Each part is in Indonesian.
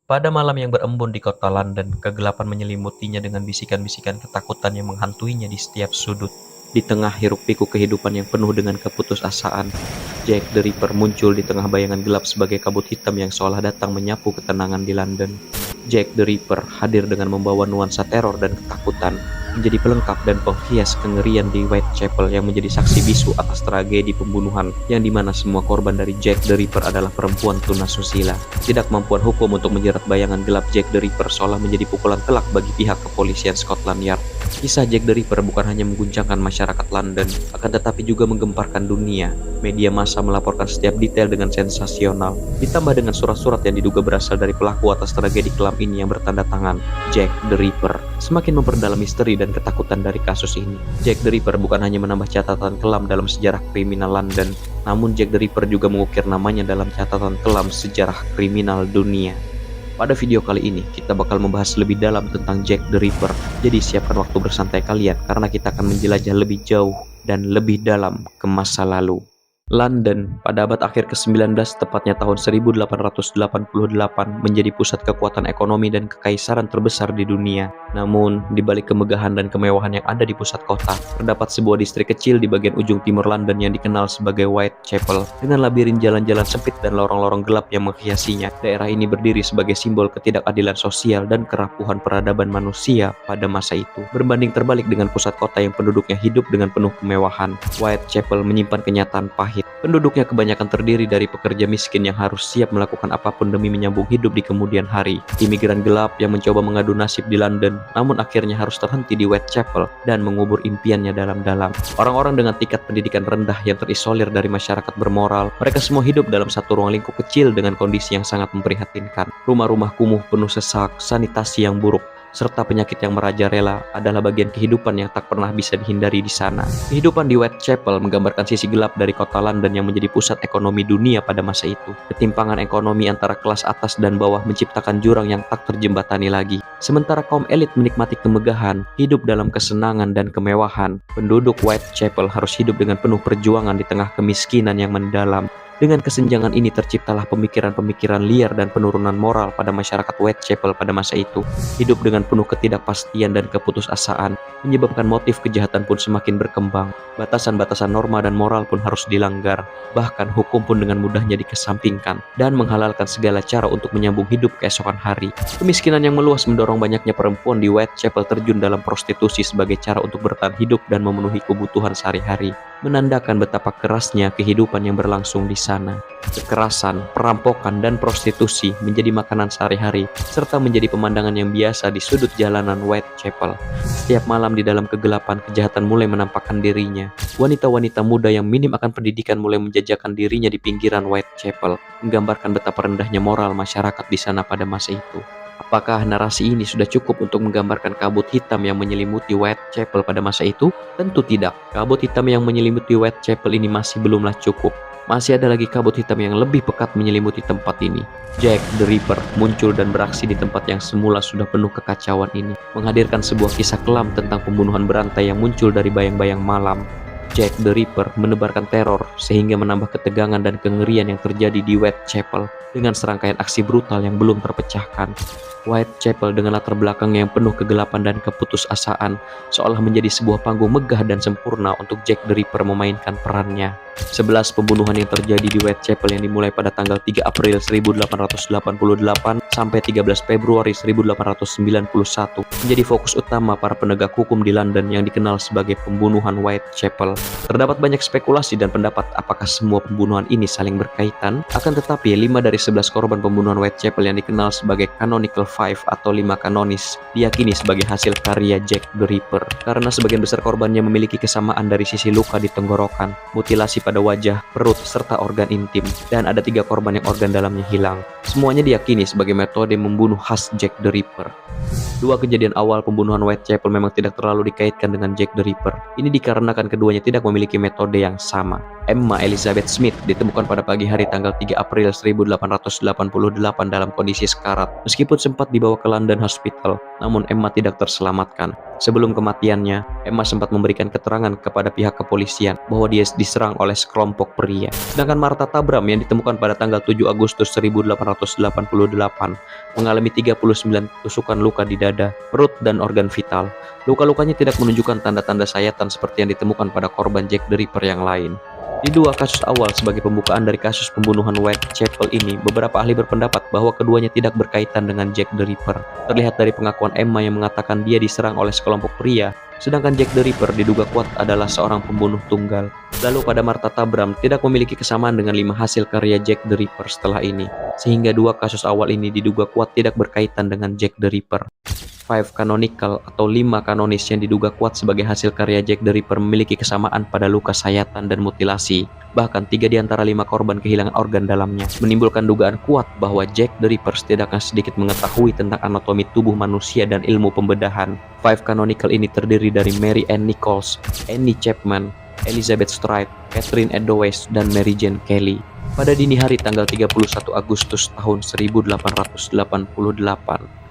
Pada malam yang berembun di kota London, kegelapan menyelimutinya dengan bisikan-bisikan ketakutan yang menghantuinya di setiap sudut. Di tengah hiruk-pikuk kehidupan yang penuh dengan keputusasaan, Jack the Ripper muncul di tengah bayangan gelap sebagai kabut hitam yang seolah datang menyapu ketenangan di London. Jack the Ripper hadir dengan membawa nuansa teror dan ketakutan, menjadi pelengkap dan penghias kengerian di Whitechapel yang menjadi saksi bisu atas tragedi pembunuhan yang dimana semua korban dari Jack the Ripper adalah perempuan tunasusila. Ketidakmampuan hukum untuk menjerat bayangan gelap Jack the Ripper seolah menjadi pukulan telak bagi pihak kepolisian Scotland Yard. Kisah Jack the Ripper bukan hanya mengguncangkan masyarakat London, akan tetapi juga menggemparkan dunia. Media massa melaporkan setiap detail dengan sensasional, ditambah dengan surat-surat yang diduga berasal dari pelaku atas tragedi kelam ini yang bertanda tangan Jack the Ripper. Semakin memperdalam misteri dan ketakutan dari kasus ini, Jack the Ripper bukan hanya menambah catatan kelam dalam sejarah kriminal London, namun Jack the Ripper juga mengukir namanya dalam catatan kelam sejarah kriminal dunia. Pada video kali ini, kita bakal membahas lebih dalam tentang Jack the Ripper. Jadi siapkan waktu bersantai kalian, karena kita akan menjelajah lebih jauh dan lebih dalam ke masa lalu. London pada abad akhir ke-19, tepatnya tahun 1888, menjadi pusat kekuatan ekonomi dan kekaisaran terbesar di dunia. Namun, di balik kemegahan dan kemewahan yang ada di pusat kota, terdapat sebuah distrik kecil di bagian ujung timur London yang dikenal sebagai Whitechapel, dengan labirin jalan-jalan sempit dan lorong-lorong gelap yang menghiasinya. Daerah ini berdiri sebagai simbol ketidakadilan sosial dan kerapuhan peradaban manusia pada masa itu. Berbanding terbalik dengan pusat kota yang penduduknya hidup dengan penuh kemewahan, Whitechapel menyimpan kenyataan pahit. Penduduknya kebanyakan terdiri dari pekerja miskin yang harus siap melakukan apapun demi menyambung hidup di kemudian hari. Imigran gelap yang mencoba mengadu nasib di London, namun akhirnya harus terhenti di Whitechapel dan mengubur impiannya dalam-dalam. Orang-orang dengan tingkat pendidikan rendah yang terisolir dari masyarakat bermoral, mereka semua hidup dalam satu ruang lingkup kecil dengan kondisi yang sangat memprihatinkan. Rumah-rumah kumuh penuh sesak, sanitasi yang buruk, serta penyakit yang merajalela adalah bagian kehidupan yang tak pernah bisa dihindari di sana. Kehidupan di Whitechapel menggambarkan sisi gelap dari kota London yang menjadi pusat ekonomi dunia pada masa itu. Ketimpangan ekonomi antara kelas atas dan bawah menciptakan jurang yang tak terjembatani lagi. Sementara kaum elit menikmati kemegahan, hidup dalam kesenangan dan kemewahan, penduduk Whitechapel harus hidup dengan penuh perjuangan di tengah kemiskinan yang mendalam. Dengan kesenjangan ini terciptalah pemikiran-pemikiran liar dan penurunan moral pada masyarakat Whitechapel pada masa itu. Hidup dengan penuh ketidakpastian dan keputusasaan menyebabkan motif kejahatan pun semakin berkembang. Batasan-batasan norma dan moral pun harus dilanggar. Bahkan hukum pun dengan mudahnya dikesampingkan dan menghalalkan segala cara untuk menyambung hidup keesokan hari. Kemiskinan yang meluas mendorong banyaknya perempuan di Whitechapel terjun dalam prostitusi sebagai cara untuk bertahan hidup dan memenuhi kebutuhan sehari-hari, menandakan betapa kerasnya kehidupan yang berlangsung di sana. Kekerasan, perampokan, dan prostitusi menjadi makanan sehari-hari, serta menjadi pemandangan yang biasa di sudut jalanan Whitechapel. Setiap malam di dalam kegelapan, kejahatan mulai menampakkan dirinya. Wanita-wanita muda yang minim akan pendidikan mulai menjajakan dirinya di pinggiran Whitechapel, menggambarkan betapa rendahnya moral masyarakat di sana pada masa itu. Apakah narasi ini sudah cukup untuk menggambarkan kabut hitam yang menyelimuti Whitechapel pada masa itu? Tentu tidak. Kabut hitam yang menyelimuti Whitechapel ini masih belumlah cukup. Masih ada lagi kabut hitam yang lebih pekat menyelimuti tempat ini. Jack the Ripper muncul dan beraksi di tempat yang semula sudah penuh kekacauan ini, menghadirkan sebuah kisah kelam tentang pembunuhan berantai yang muncul dari bayang-bayang malam. Jack the Ripper menebarkan teror sehingga menambah ketegangan dan kengerian yang terjadi di Whitechapel dengan serangkaian aksi brutal yang belum terpecahkan. Whitechapel dengan latar belakang yang penuh kegelapan dan keputusasaan seolah menjadi sebuah panggung megah dan sempurna untuk Jack the Ripper memainkan perannya. 11 pembunuhan yang terjadi di Whitechapel yang dimulai pada tanggal 3 April 1888 sampai 13 Februari 1891 menjadi fokus utama para penegak hukum di London yang dikenal sebagai pembunuhan Whitechapel. Terdapat banyak spekulasi dan pendapat apakah semua pembunuhan ini saling berkaitan, akan tetapi 5 dari 11 korban pembunuhan Whitechapel yang dikenal sebagai Canonical Five atau 5 kanonis diyakini sebagai hasil karya Jack the Ripper karena sebagian besar korbannya memiliki kesamaan dari sisi luka di tenggorokan, mutilasi pada wajah, perut, serta organ intim, dan ada 3 korban yang organ dalamnya hilang. Semuanya diyakini sebagai metode membunuh khas Jack the Ripper. 2 kejadian awal pembunuhan Whitechapel memang tidak terlalu dikaitkan dengan Jack the Ripper. Ini dikarenakan keduanya tidak tidak memiliki metode yang sama. Emma Elizabeth Smith ditemukan pada pagi hari tanggal 3 April 1888 dalam kondisi sekarat. Meskipun sempat dibawa ke London Hospital, namun Emma tidak terselamatkan. Sebelum kematiannya, Emma sempat memberikan keterangan kepada pihak kepolisian bahwa dia diserang oleh sekelompok pria. Sedangkan Martha Tabram yang ditemukan pada tanggal 7 Agustus 1888 mengalami 39 tusukan luka di dada, perut, dan organ vital. Luka-lukanya tidak menunjukkan tanda-tanda sayatan seperti yang ditemukan pada korban Jack the Ripper yang lain. Di dua kasus awal sebagai pembukaan dari kasus pembunuhan Whitechapel ini, beberapa ahli berpendapat bahwa keduanya tidak berkaitan dengan Jack the Ripper. Terlihat dari pengakuan Emma yang mengatakan dia diserang oleh sekelompok pria, sedangkan Jack the Ripper diduga kuat adalah seorang pembunuh tunggal. Lalu pada Martha Tabram tidak memiliki kesamaan dengan 5 hasil karya Jack the Ripper setelah ini, sehingga dua kasus awal ini diduga kuat tidak berkaitan dengan Jack the Ripper. 5 canonical atau 5 kanonis yang diduga kuat sebagai hasil karya Jack the Ripper memiliki kesamaan pada luka sayatan dan mutilasi. Bahkan 3 di antara 5 korban kehilangan organ dalamnya, menimbulkan dugaan kuat bahwa Jack the Ripper setidaknya sedikit mengetahui tentang anatomi tubuh manusia dan ilmu pembedahan. 5 canonical ini terdiri dari Mary Ann Nichols, Annie Chapman, Elizabeth Stride, Catherine Eddowes, dan Mary Jane Kelly. Pada dini hari tanggal 31 Agustus tahun 1888,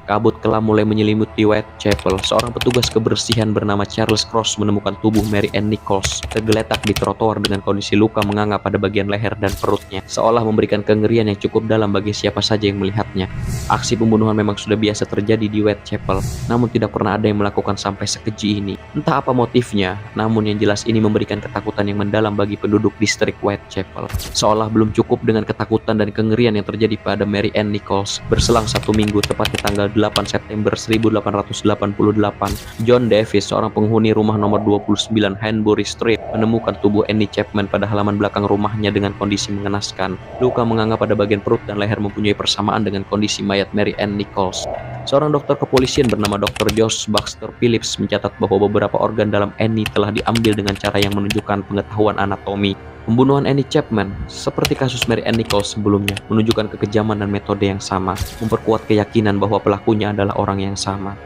kabut kelam mulai menyelimuti Whitechapel. Seorang petugas kebersihan bernama Charles Cross menemukan tubuh Mary Ann Nichols tergeletak di trotoar dengan kondisi luka menganga pada bagian leher dan perutnya, seolah memberikan kengerian yang cukup dalam bagi siapa saja yang melihatnya. Aksi pembunuhan memang sudah biasa terjadi di Whitechapel, namun tidak pernah ada yang melakukan sampai sekeji ini. Entah apa motifnya, namun yang jelas ini memberikan ketakutan yang mendalam bagi penduduk distrik Whitechapel. Seolah belum cukup dengan ketakutan dan kengerian yang terjadi pada Mary Ann Nichols, berselang 1 minggu, tepatnya tanggal 8 September 1888, John Davis, seorang penghuni rumah nomor 29 Hanbury Street, menemukan tubuh Annie Chapman pada halaman belakang rumahnya dengan kondisi mengenaskan. Luka menganga pada bagian perut dan leher mempunyai persamaan dengan kondisi mayat Mary Ann Nichols. Seorang dokter kepolisian bernama Dr. Josh Baxter Phillips mencatat bahwa beberapa organ dalam Annie telah diambil dengan cara yang menunjukkan pengetahuan anatomi. Pembunuhan Annie Chapman, seperti kasus Mary Ann Nichols sebelumnya, menunjukkan kekejaman dan metode yang sama, memperkuat keyakinan bahwa pelakunya adalah orang yang sama.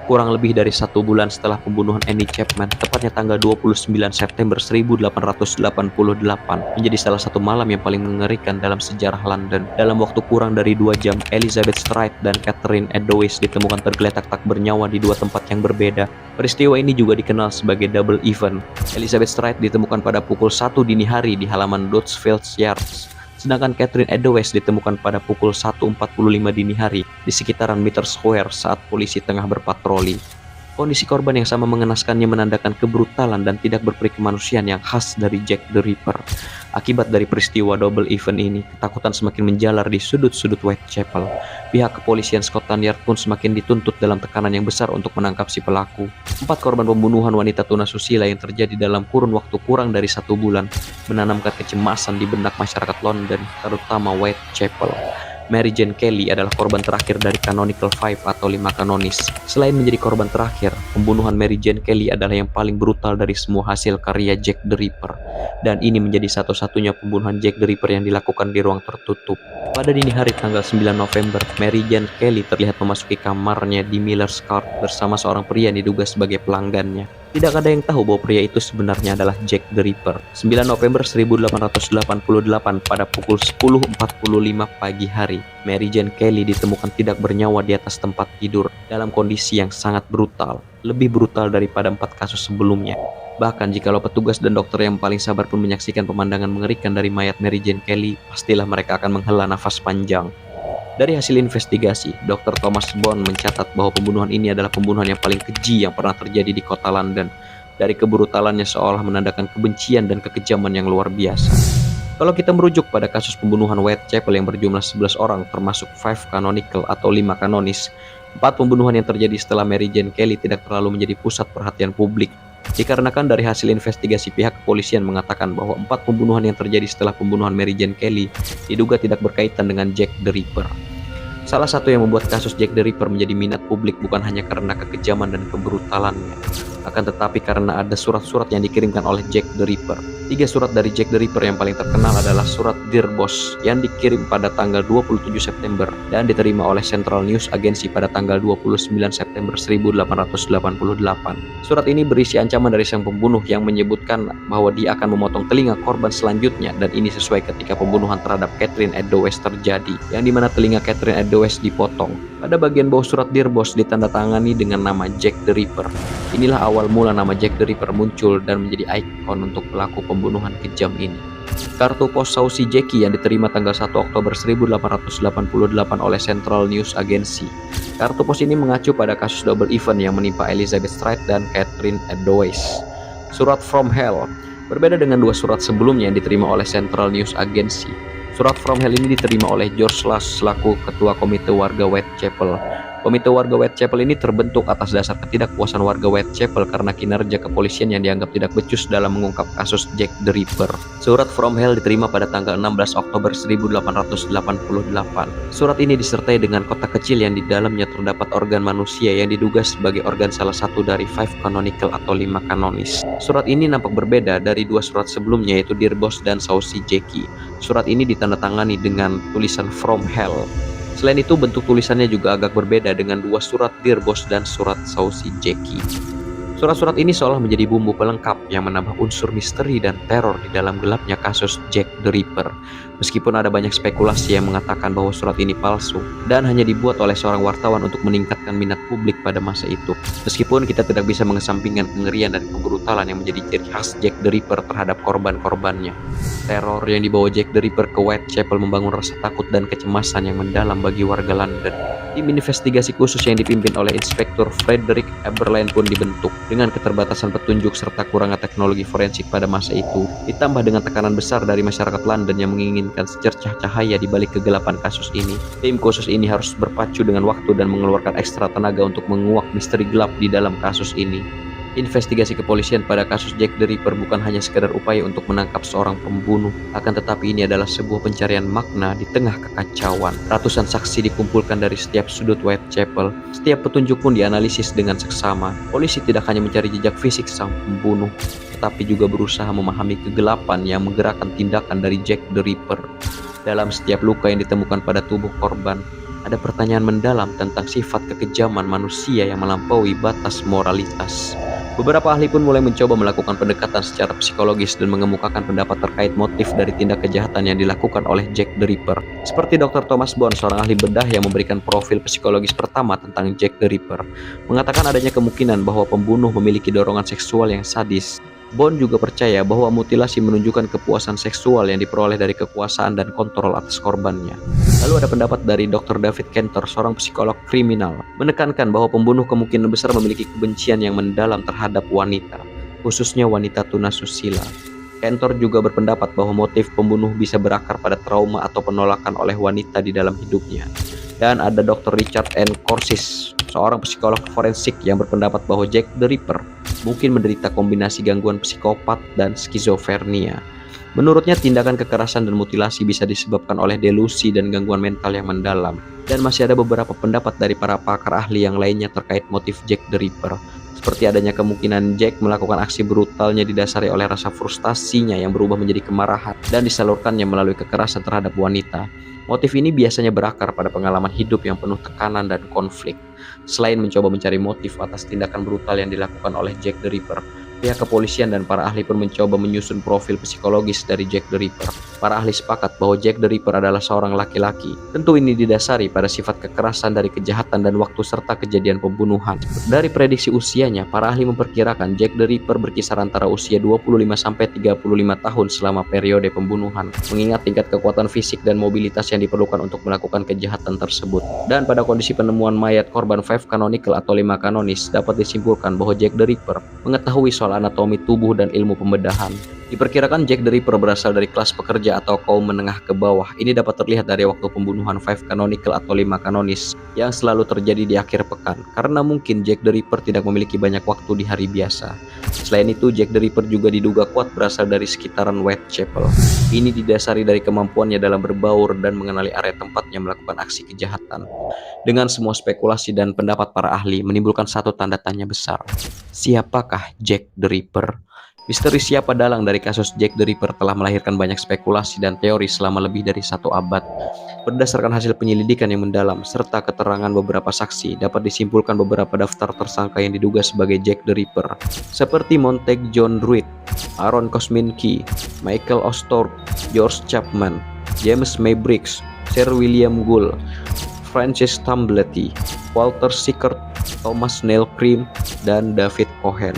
Kurang lebih dari 1 bulan setelah pembunuhan Annie Chapman, tepatnya tanggal 29 September 1888, menjadi salah satu malam yang paling mengerikan dalam sejarah London. Dalam waktu kurang dari 2 jam, Elizabeth Stride dan Catherine Eddowes ditemukan tergeletak tak bernyawa di 2 tempat yang berbeda. Peristiwa ini juga dikenal sebagai double event. Elizabeth Stride ditemukan pada pukul 1 dini hari di halaman Dutchfield Yards, sedangkan Catherine Eddowes ditemukan pada pukul 1.45 dini hari di sekitaran Mitre Square saat polisi tengah berpatroli. Kondisi korban yang sama mengenaskannya menandakan kebrutalan dan tidak berperi kemanusiaan yang khas dari Jack the Ripper. Akibat dari peristiwa double event ini, ketakutan semakin menjalar di sudut-sudut Whitechapel. Pihak kepolisian Scotland Yard pun semakin dituntut dalam tekanan yang besar untuk menangkap si pelaku. 4 korban pembunuhan wanita tunasusila yang terjadi dalam kurun waktu kurang dari 1 bulan menanamkan kecemasan di benak masyarakat London, terutama Whitechapel. Mary Jane Kelly adalah korban terakhir dari Canonical 5 atau 5 kanonis. Selain menjadi korban terakhir, pembunuhan Mary Jane Kelly adalah yang paling brutal dari semua hasil karya Jack the Ripper. Dan ini menjadi satu-satunya pembunuhan Jack the Ripper yang dilakukan di ruang tertutup. Pada dini hari tanggal 9 November, Mary Jane Kelly terlihat memasuki kamarnya di Miller's Court bersama seorang pria yang diduga sebagai pelanggannya. Tidak ada yang tahu bahwa pria itu sebenarnya adalah Jack the Ripper. 9 November 1888 pada pukul 10.45 pagi hari, Mary Jane Kelly ditemukan tidak bernyawa di atas tempat tidur dalam kondisi yang sangat brutal, lebih brutal daripada 4 kasus sebelumnya. Bahkan jikalau petugas dan dokter yang paling sabar pun menyaksikan pemandangan mengerikan dari mayat Mary Jane Kelly, pastilah mereka akan menghela nafas panjang. Dari hasil investigasi, Dr. Thomas Bond mencatat bahwa pembunuhan ini adalah pembunuhan yang paling keji yang pernah terjadi di kota London. Dari kebrutalannya seolah menandakan kebencian dan kekejaman yang luar biasa. Kalau kita merujuk pada kasus pembunuhan Whitechapel yang berjumlah 11 orang, termasuk 5 canonical atau 5 kanonis, 4 pembunuhan yang terjadi setelah Mary Jane Kelly tidak terlalu menjadi pusat perhatian publik. Dikarenakan dari hasil investigasi pihak kepolisian mengatakan bahwa 4 pembunuhan yang terjadi setelah pembunuhan Mary Jane Kelly diduga tidak berkaitan dengan Jack the Ripper. Salah satu yang membuat kasus Jack the Ripper menjadi minat publik bukan hanya karena kekejaman dan kebrutalannya, akan tetapi karena ada surat-surat yang dikirimkan oleh Jack the Ripper. 3 surat dari Jack the Ripper yang paling terkenal adalah surat Dear Boss yang dikirim pada tanggal 27 September dan diterima oleh Central News Agency pada tanggal 29 September 1888. Surat ini berisi ancaman dari sang pembunuh yang menyebutkan bahwa dia akan memotong telinga korban selanjutnya, dan ini sesuai ketika pembunuhan terhadap Catherine Eddowes terjadi, yang dimana telinga Catherine Eddowes dipotong. Pada bagian bawah surat Dear Boss ditandatangani dengan nama Jack the Ripper. Inilah awal mula nama Jack the Ripper muncul dan menjadi ikon untuk pelaku pembunuhan kejam ini. Kartu pos Saucy Jackie yang diterima tanggal 1 Oktober 1888 oleh Central News Agency. Kartu pos ini mengacu pada kasus double event yang menimpa Elizabeth Stride dan Catherine Eddowes. Surat From Hell berbeda dengan 2 surat sebelumnya yang diterima oleh Central News Agency. Surat From Hell ini diterima oleh George Lush selaku ketua komite warga Whitechapel. Komite warga Whitechapel ini terbentuk atas dasar ketidakpuasan warga Whitechapel karena kinerja kepolisian yang dianggap tidak becus dalam mengungkap kasus Jack the Ripper. Surat From Hell diterima pada tanggal 16 Oktober 1888. Surat ini disertai dengan kotak kecil yang di dalamnya terdapat organ manusia yang diduga sebagai organ salah satu dari 5 canonical atau 5 kanonis. Surat ini nampak berbeda dari 2 surat sebelumnya, yaitu Dear Boss dan Saucy Jackie. Surat ini ditandatangani dengan tulisan From Hell. Selain itu, bentuk tulisannya juga agak berbeda dengan 2 surat Dear Boss dan surat Saucy Jackie. Surat-surat ini seolah menjadi bumbu pelengkap yang menambah unsur misteri dan teror di dalam gelapnya kasus Jack the Ripper. Meskipun ada banyak spekulasi yang mengatakan bahwa surat ini palsu dan hanya dibuat oleh seorang wartawan untuk meningkatkan minat publik pada masa itu. Meskipun kita tidak bisa mengesampingkan kengerian dan kebrutalan yang menjadi ciri khas Jack the Ripper terhadap korban-korbannya. Teror yang dibawa Jack the Ripper ke Whitechapel membangun rasa takut dan kecemasan yang mendalam bagi warga London. Tim investigasi khusus yang dipimpin oleh Inspektur Frederick Aberline pun dibentuk. Dengan keterbatasan petunjuk serta kurangnya teknologi forensik pada masa itu, ditambah dengan tekanan besar dari masyarakat London yang menginginkan secercah cahaya di balik kegelapan kasus ini, tim khusus ini harus berpacu dengan waktu dan mengeluarkan ekstra tenaga untuk menguak misteri gelap di dalam kasus ini. Investigasi kepolisian pada kasus Jack the Ripper bukan hanya sekedar upaya untuk menangkap seorang pembunuh, akan tetapi ini adalah sebuah pencarian makna di tengah kekacauan. Ratusan saksi dikumpulkan dari setiap sudut Whitechapel. Setiap petunjuk pun dianalisis dengan seksama. Polisi tidak hanya mencari jejak fisik sang pembunuh, tetapi juga berusaha memahami kegelapan yang menggerakkan tindakan dari Jack the Ripper. Dalam setiap luka yang ditemukan pada tubuh korban, ada pertanyaan mendalam tentang sifat kekejaman manusia yang melampaui batas moralitas. Beberapa ahli pun mulai mencoba melakukan pendekatan secara psikologis dan mengemukakan pendapat terkait motif dari tindak kejahatan yang dilakukan oleh Jack the Ripper. Seperti Dr. Thomas Bond, seorang ahli bedah yang memberikan profil psikologis pertama tentang Jack the Ripper, mengatakan adanya kemungkinan bahwa pembunuh memiliki dorongan seksual yang sadis. Bond juga percaya bahwa mutilasi menunjukkan kepuasan seksual yang diperoleh dari kekuasaan dan kontrol atas korbannya. Lalu ada pendapat dari Dr. David Cantor, seorang psikolog kriminal, menekankan bahwa pembunuh kemungkinan besar memiliki kebencian yang mendalam terhadap wanita, khususnya wanita tunasusila. Cantor juga berpendapat bahwa motif pembunuh bisa berakar pada trauma atau penolakan oleh wanita di dalam hidupnya. Dan ada Dr. Richard N. Corsis, seorang psikolog forensik yang berpendapat bahwa Jack the Ripper mungkin menderita kombinasi gangguan psikopat dan skizofrenia. Menurutnya, tindakan kekerasan dan mutilasi bisa disebabkan oleh delusi dan gangguan mental yang mendalam. Dan masih ada beberapa pendapat dari para pakar ahli yang lainnya terkait motif Jack the Ripper, seperti adanya kemungkinan Jack melakukan aksi brutalnya didasari oleh rasa frustasinya yang berubah menjadi kemarahan dan disalurkannya melalui kekerasan terhadap wanita. Motif ini biasanya berakar pada pengalaman hidup yang penuh tekanan dan konflik. Selain mencoba mencari motif atas tindakan brutal yang dilakukan oleh Jack the Ripper, pihak kepolisian dan para ahli pun mencoba menyusun profil psikologis dari Jack the Ripper. Para ahli sepakat bahwa Jack the Ripper adalah seorang laki-laki. Tentu ini didasari pada sifat kekerasan dari kejahatan dan waktu serta kejadian pembunuhan. Dari prediksi usianya, para ahli memperkirakan Jack the Ripper berkisar antara usia 25-35 tahun selama periode pembunuhan, mengingat tingkat kekuatan fisik dan mobilitas yang diperlukan untuk melakukan kejahatan tersebut. Dan pada kondisi penemuan mayat korban 5 canonical atau 5 kanonis, dapat disimpulkan bahwa Jack the Ripper mengetahui soal soal anatomi tubuh dan ilmu pembedahan. Diperkirakan Jack the Ripper berasal dari kelas pekerja atau kaum menengah ke bawah. Ini dapat terlihat dari waktu pembunuhan 5 canonical atau 5 kanonis yang selalu terjadi di akhir pekan, karena mungkin Jack the Ripper tidak memiliki banyak waktu di hari biasa. Selain itu, Jack the Ripper juga diduga kuat berasal dari sekitaran Whitechapel. Ini didasari dari kemampuannya dalam berbaur dan mengenali area tempatnya melakukan aksi kejahatan. Dengan semua spekulasi dan pendapat para ahli menimbulkan satu tanda tanya besar. Siapakah Jack the Ripper? Misteri siapa dalang dari kasus Jack the Ripper telah melahirkan banyak spekulasi dan teori selama lebih dari 1 abad. Berdasarkan hasil penyelidikan yang mendalam serta keterangan beberapa saksi, dapat disimpulkan beberapa daftar tersangka yang diduga sebagai Jack the Ripper, seperti Montague John Druitt, Aaron Kosminski, Michael Osthorpe, George Chapman, James May Briggs, Sir William Gould, Francis Tamblety, Walter Sickert, Thomas Neil Cream, dan David Cohen.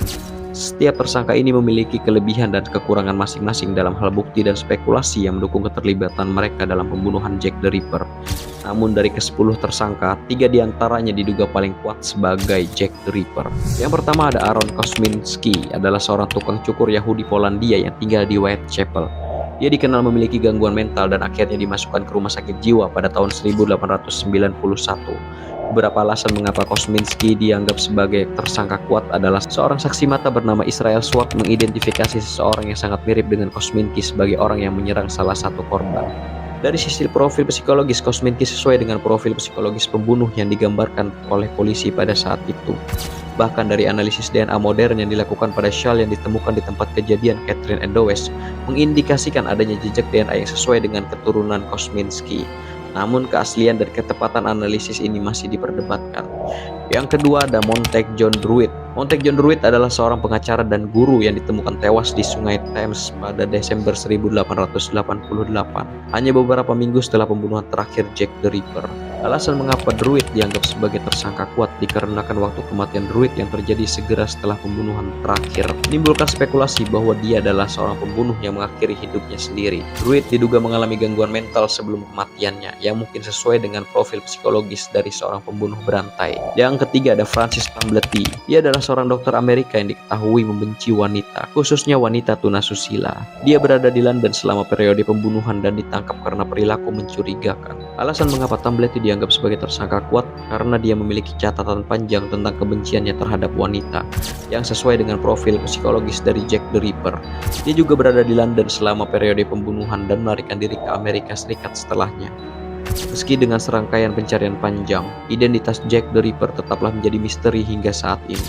Setiap tersangka ini memiliki kelebihan dan kekurangan masing-masing dalam hal bukti dan spekulasi yang mendukung keterlibatan mereka dalam pembunuhan Jack the Ripper. Namun dari ke-10 tersangka, 3 diantaranya diduga paling kuat sebagai Jack the Ripper. Yang pertama ada Aaron Kosminski, adalah seorang tukang cukur Yahudi Polandia yang tinggal di Whitechapel. Dia dikenal memiliki gangguan mental dan akhirnya dimasukkan ke rumah sakit jiwa pada tahun 1891. Beberapa alasan mengapa Kosminski dianggap sebagai tersangka kuat adalah seorang saksi mata bernama Israel Swart mengidentifikasi seseorang yang sangat mirip dengan Kosminski sebagai orang yang menyerang salah satu korban. Dari sisi profil psikologis, Kosminski sesuai dengan profil psikologis pembunuh yang digambarkan oleh polisi pada saat itu. Bahkan dari analisis DNA modern yang dilakukan pada shell yang ditemukan di tempat kejadian Catherine and Dowes mengindikasikan adanya jejak DNA yang sesuai dengan keturunan Kosminski. Namun keaslian dan ketepatan analisis ini masih diperdebatkan. Yang kedua ada Montague John Druitt. Montague John Druitt adalah seorang pengacara dan guru yang ditemukan tewas di Sungai Thames pada Desember 1888, hanya beberapa minggu setelah pembunuhan terakhir Jack the Ripper. Alasan mengapa Druitt dianggap sebagai tersangka kuat dikarenakan waktu kematian Druitt yang terjadi segera setelah pembunuhan terakhir menimbulkan spekulasi bahwa dia adalah seorang pembunuh yang mengakhiri hidupnya sendiri. Druitt diduga mengalami gangguan mental sebelum kematiannya yang mungkin sesuai dengan profil psikologis dari seorang pembunuh berantai. Yang ketiga ada Francis Tamblety. Dia adalah seorang dokter Amerika yang diketahui membenci wanita, khususnya wanita tunasusila. Dia berada di London selama periode pembunuhan dan ditangkap karena perilaku mencurigakan. Alasan mengapa Tamblety dianggap sebagai tersangka kuat karena dia memiliki catatan panjang tentang kebenciannya terhadap wanita yang sesuai dengan profil psikologis dari Jack the Ripper. Dia juga berada di London selama periode pembunuhan dan melarikan diri ke Amerika Serikat setelahnya. Meski dengan serangkaian pencarian panjang, identitas Jack the Ripper tetaplah menjadi misteri hingga saat ini.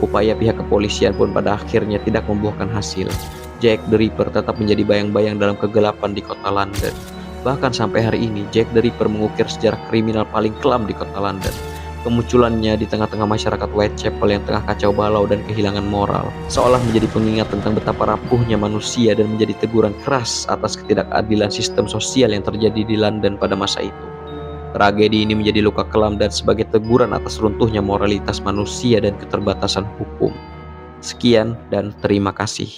Upaya pihak kepolisian pun pada akhirnya tidak membuahkan hasil. Jack the Ripper tetap menjadi bayang-bayang dalam kegelapan di kota London. Bahkan sampai hari ini, Jack the Ripper mengukir sejarah kriminal paling kelam di kota London. Kemunculannya di tengah-tengah masyarakat Whitechapel yang tengah kacau balau dan kehilangan moral, seolah menjadi pengingat tentang betapa rapuhnya manusia dan menjadi teguran keras atas ketidakadilan sistem sosial yang terjadi di London pada masa itu. Tragedi ini menjadi luka kelam dan sebagai teguran atas runtuhnya moralitas manusia dan keterbatasan hukum. Sekian dan terima kasih.